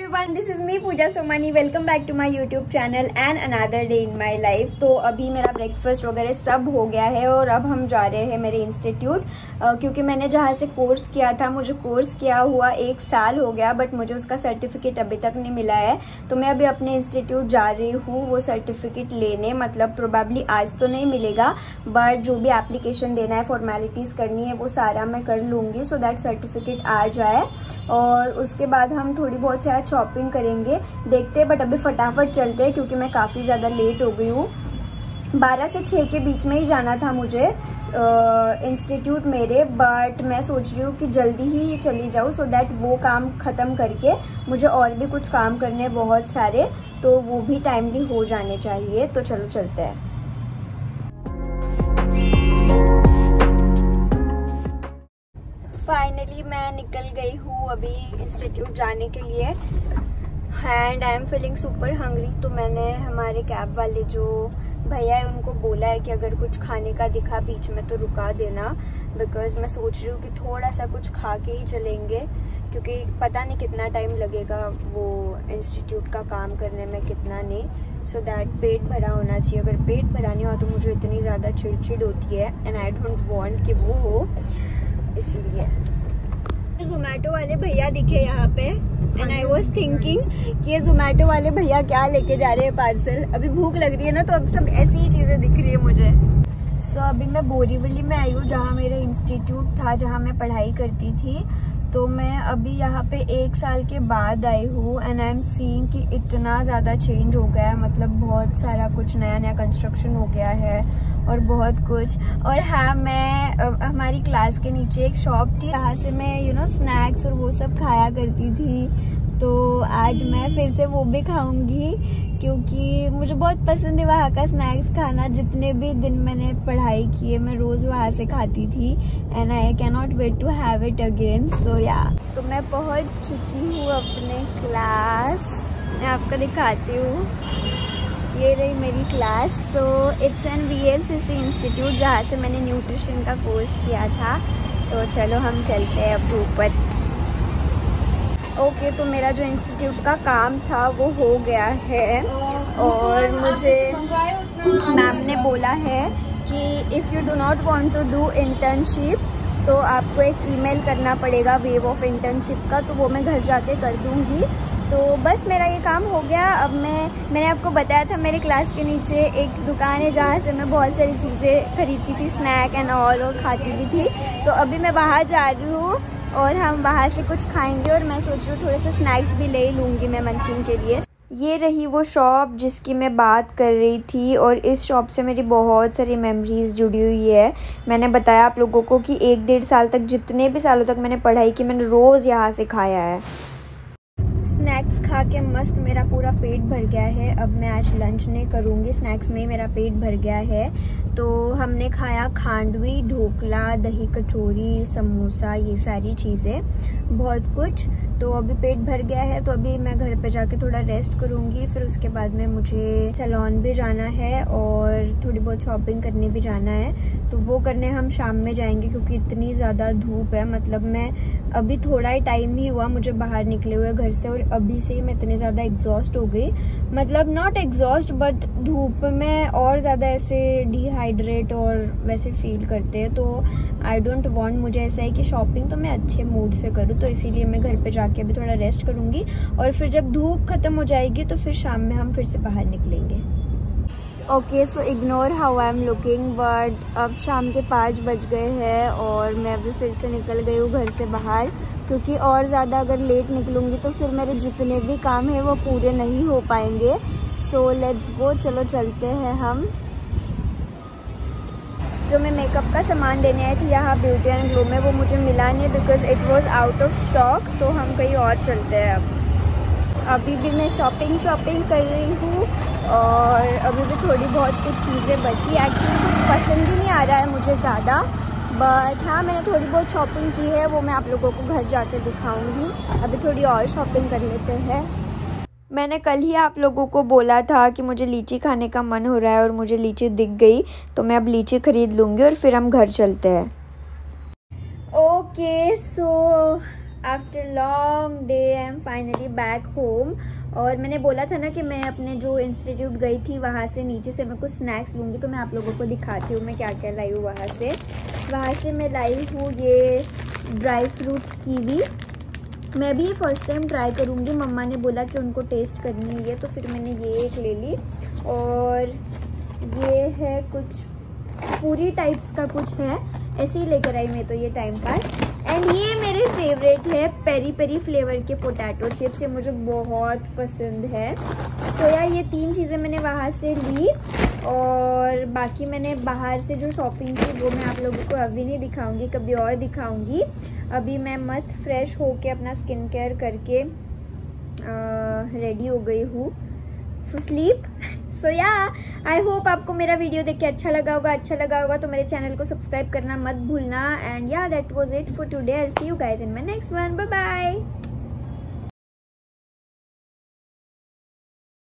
Everyone, this is me Pooja Somani. Welcome back to my YouTube channel and another day in my life. तो अभी मेरा breakfast वगैरह सब हो गया है और अब हम जा रहे हैं मेरे इंस्टीट्यूट, क्योंकि मैंने जहाँ से कोर्स किया था, मुझे कोर्स किया हुआ 1 साल हो गया, बट मुझे उसका सर्टिफिकेट अभी तक नहीं मिला है। तो मैं अभी अपने इंस्टीट्यूट जा रही हूँ वो सर्टिफिकेट लेने। मतलब प्रोबेबली आज तो नहीं मिलेगा, बट जो भी एप्लीकेशन देना है, फॉर्मेलिटीज़ करनी है, वो सारा मैं कर लूँगी सो दैट सर्टिफिकेट आ जाए। और उसके बाद हम थोड़ी बहुत शायद शॉपिंग करेंगे, देखते हैं। बट अभी फटाफट चलते हैं क्योंकि मैं काफ़ी ज़्यादा लेट हो गई हूँ। 12 से 6 के बीच में ही जाना था मुझे इंस्टीट्यूट मेरे, बट मैं सोच रही हूँ कि जल्दी ही चली जाऊँ सो दैट वो काम ख़त्म करके मुझे और भी कुछ काम करने हैं बहुत सारे, तो वो भी टाइमली हो जाने चाहिए। तो चलो चलते हैं। फाइनली मैं निकल गई हूँ अभी इंस्टीट्यूट जाने के लिए and I am feeling super hungry. तो मैंने हमारे कैब वाले जो भैया है उनको बोला है कि अगर कुछ खाने का दिखा बीच में तो रुका देना, बिकॉज मैं सोच रही हूँ कि थोड़ा सा कुछ खा के ही चलेंगे, क्योंकि पता नहीं कितना टाइम लगेगा वो इंस्टीट्यूट का काम करने में, कितना नहीं। सो दैट पेट भरा होना चाहिए। अगर पेट भरा नहीं हो तो मुझे इतनी ज़्यादा चिड़चिड़ होती है एंड आई डोंट वांट कि वो हो, इसीलिए। जोमेटो वाले भैया दिखे यहाँ पे एंड आई वाज थिंकिंग कि ये जोमेटो वाले भैया क्या लेके जा रहे हैं पार्सल। अभी भूख लग रही है ना, तो अब सब ऐसी ही चीजें दिख रही है मुझे। सो अभी मैं बोरीवली में आई हूँ, जहाँ मेरा इंस्टीट्यूट था, जहाँ मैं पढ़ाई करती थी। तो मैं अभी यहाँ पे 1 साल के बाद आई हूँ एंड आई एम सीइंग कि इतना ज़्यादा चेंज हो गया है। मतलब बहुत सारा कुछ नया नया कंस्ट्रक्शन हो गया है और बहुत कुछ। और हाँ, मैं हमारी क्लास के नीचे एक शॉप थी, जहाँ से मैं स्नैक्स और वो सब खाया करती थी। तो आज मैं फिर से वो भी खाऊंगी क्योंकि मुझे बहुत पसंद है वहाँ का स्नैक्स खाना। जितने भी दिन मैंने पढ़ाई की है, मैं रोज़ वहाँ से खाती थी and I can not wait to have it again. So yeah, तो मैं पहुँच चुकी हूँ अपने क्लास। मैं आपको दिखाती हूँ, ये रही मेरी class. So it's an VLCC institute, जहाँ से मैंने न्यूट्रिशन का कोर्स किया था। तो चलो हम चलते हैं अब ऊपर। ओके, तो मेरा जो इंस्टीट्यूट का काम था वो हो गया है और मुझे मैम ने बोला है कि if you do not want to do internship तो आपको एक ईमेल करना पड़ेगा वेव ऑफ इंटर्नशिप का, तो वो मैं घर जाके कर दूँगी। तो बस मेरा ये काम हो गया। अब मैंने आपको बताया था मेरे क्लास के नीचे एक दुकान है जहाँ से मैं बहुत सारी चीज़ें खरीदती थी, स्नैक एंड ऑल, और खाती भी थी। तो अभी मैं बाहर जा रही हूँ और हम बाहर से कुछ खाएंगे और मैं सोच रही हूँ थोड़े से स्नैक्स भी ले लूँगी मैं मंचिंग के लिए। ये रही वो शॉप जिसकी मैं बात कर रही थी और इस शॉप से मेरी बहुत सारी मेमोरीज़ जुड़ी हुई है। मैंने बताया आप लोगों को कि 1-1.5 साल तक, जितने भी सालों तक मैंने पढ़ाई की, मैंने रोज़ यहाँ से खाया है। स्नैक्स खा के मस्त मेरा पूरा पेट भर गया है। अब मैं आज लंच नहीं करूँगी, स्नैक्स में ही मेरा पेट भर गया है। तो हमने खाया खांडवी, ढोकला, दही कचौरी, समोसा, ये सारी चीज़ें, बहुत कुछ। तो अभी पेट भर गया है, तो अभी मैं घर पे जाके थोड़ा रेस्ट करूँगी। फिर उसके बाद में मुझे सैलून भी जाना है और थोड़ी बहुत शॉपिंग करने भी जाना है। तो वो करने हम शाम में जाएंगे क्योंकि इतनी ज़्यादा धूप है। मतलब मैं अभी थोड़ा ही टाइम ही हुआ मुझे बाहर निकले हुए घर से और अभी से ही मैं इतनी ज़्यादा एग्जॉस्ट हो गई। मतलब नॉट एग्जॉस्ट बट धूप में और ज़्यादा ऐसे डिहाइड्रेट और वैसे फील करते हैं। तो आई डोंट वांट, मुझे ऐसा है कि शॉपिंग तो मैं अच्छे मूड से करूँ, तो इसीलिए मैं घर पे जाके अभी थोड़ा रेस्ट करूँगी और फिर जब धूप ख़त्म हो जाएगी तो फिर शाम में हम फिर से बाहर निकलेंगे। Okay, so ignore how I am looking, but अब शाम के 5 बज गए हैं और मैं अभी फिर से निकल गई हूँ घर से बाहर, क्योंकि और ज़्यादा अगर लेट निकलूँगी तो फिर मेरे जितने भी काम हैं वो पूरे नहीं हो पाएंगे। सो लेट्स गो, चलो चलते हैं हम। जो मैं मेकअप का सामान लेने आई थी यहाँ ब्यूटी एंड ग्लो में, वो मुझे मिला नहीं because it was out of stock. तो हम कहीं और चलते हैं अब। अभी भी मैं शॉपिंग कर रही हूँ और अभी भी थोड़ी बहुत कुछ चीज़ें बची। एक्चुअली कुछ पसंद ही नहीं आ रहा है मुझे ज़्यादा, बट हाँ मैंने थोड़ी बहुत शॉपिंग की है, वो मैं आप लोगों को घर जाके दिखाऊंगी। अभी थोड़ी और शॉपिंग कर लेते हैं। मैंने कल ही आप लोगों को बोला था कि मुझे लीची खाने का मन हो रहा है और मुझे लीची दिख गई, तो मैं अब लीची खरीद लूँगी और फिर हम घर चलते हैं। Okay, so after long day I am finally back home. और मैंने बोला था ना कि मैं अपने जो इंस्टीट्यूट गई थी वहाँ से नीचे से मैं कुछ स्नैक्स लूँगी, तो मैं आप लोगों को दिखाती हूँ मैं क्या क्या लाई हूँ वहाँ से मैं लाई हूँ ये ड्राई फ्रूट कीवी। मैं भी फर्स्ट टाइम ट्राई करूँगी, मम्मा ने बोला कि उनको टेस्ट करनी है तो फिर मैंने ये एक ले ली। और ये है कुछ पूरी टाइप्स का कुछ है, ऐसे ही लेकर आई मैं तो ये टाइम पास। एंड ये मेरे फेवरेट है पेरी पेरी फ्लेवर के पोटैटो चिप्स, ये मुझे बहुत पसंद है। तो यार ये 3 चीज़ें मैंने वहाँ से ली। और बाकी मैंने बाहर से जो शॉपिंग की वो मैं आप लोगों को अभी नहीं दिखाऊंगी, कभी और दिखाऊंगी। अभी मैं मस्त फ्रेश होके अपना स्किन केयर करके रेडी हो गई हूँ फॉर स्लीप। सो या आई होप आपको मेरा वीडियो देख के अच्छा लगा होगा तो मेरे चैनल को सब्सक्राइब करना मत भूलना। And yeah that was it for today. I will see you guys in my next one. Bye bye.